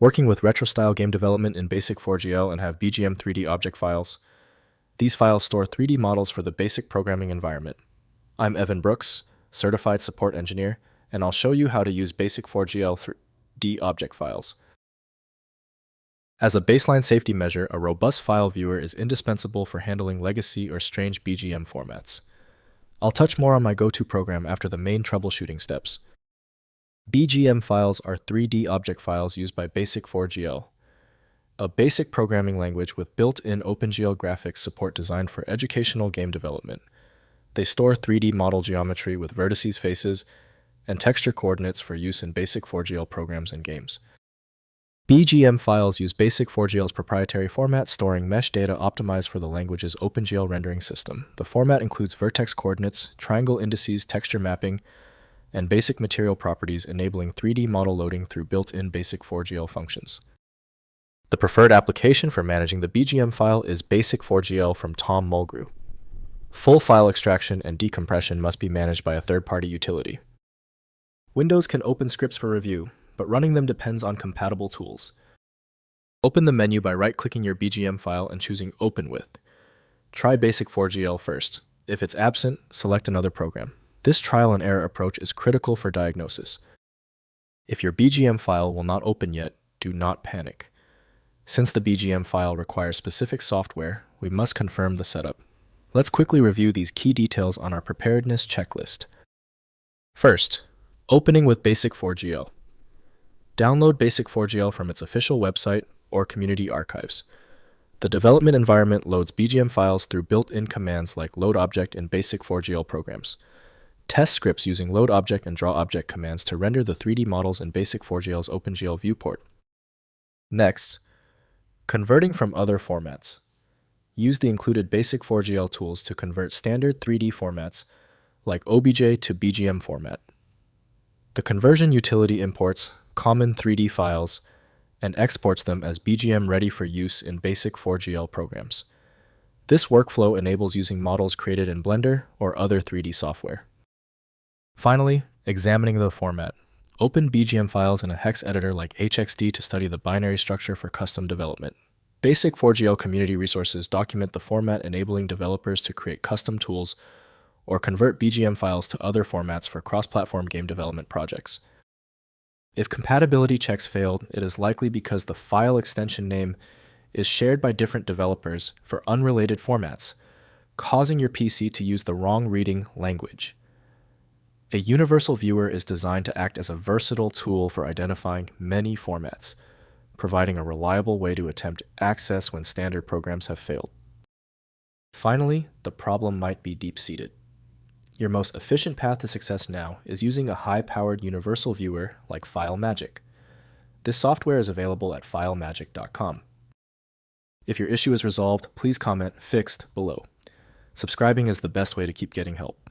Working with retro-style game development in Basic4GL and have BGM 3D object files. These files store 3D models for the basic programming environment. I'm Evan Brooks, Certified Support Engineer, and I'll show you how to use Basic4GL 3D object files. As a baseline safety measure, a robust file viewer is indispensable for handling legacy or strange BGM formats. I'll touch more on my go-to program after the main troubleshooting steps. BGM files are 3D object files used by Basic4GL, a basic programming language with built-in OpenGL graphics support designed for educational game development. They store 3D model geometry with vertices, faces, and texture coordinates for use in Basic4GL programs and games. BGM files use Basic4GL's proprietary format, storing mesh data optimized for the language's OpenGL rendering system. The format includes vertex coordinates, triangle indices, texture mapping, and basic material properties, enabling 3D model loading through built-in Basic4GL functions. The preferred application for managing the BGM file is Basic4GL from Tom Mulgrew. Full file extraction and decompression must be managed by a third-party utility. Windows can open scripts for review, but running them depends on compatible tools. Open the menu by right-clicking your BGM file and choosing Open With. Try Basic4GL first. If it's absent, select another program. This trial and error approach is critical for diagnosis. If your BGM file will not open yet, do not panic. Since the BGM file requires specific software, we must confirm the setup. Let's quickly review these key details on our preparedness checklist. First, opening with Basic4GL. Download Basic4GL from its official website or community archives. The development environment loads BGM files through built-in commands like loadObject and Basic4GL programs. Test scripts using loadObject and drawObject commands to render the 3D models in Basic4GL's OpenGL viewport. Next, converting from other formats. Use the included Basic4GL tools to convert standard 3D formats like OBJ to BGM format. The conversion utility imports common 3D files and exports them as BGM ready for use in Basic4GL programs. This workflow enables using models created in Blender or other 3D software. Finally, examining the format. Open BGM files in a hex editor like HXD to study the binary structure for custom development. Basic4GL community resources document the format, enabling developers to create custom tools or convert BGM files to other formats for cross-platform game development projects. If compatibility checks failed, it is likely because the file extension name is shared by different developers for unrelated formats, causing your PC to use the wrong reading language. A universal viewer is designed to act as a versatile tool for identifying many formats, providing a reliable way to attempt access when standard programs have failed. Finally, the problem might be deep-seated. Your most efficient path to success now is using a high-powered universal viewer like FileMagick. This software is available at filemagick.com. If your issue is resolved, please comment "Fixed" below. Subscribing is the best way to keep getting help.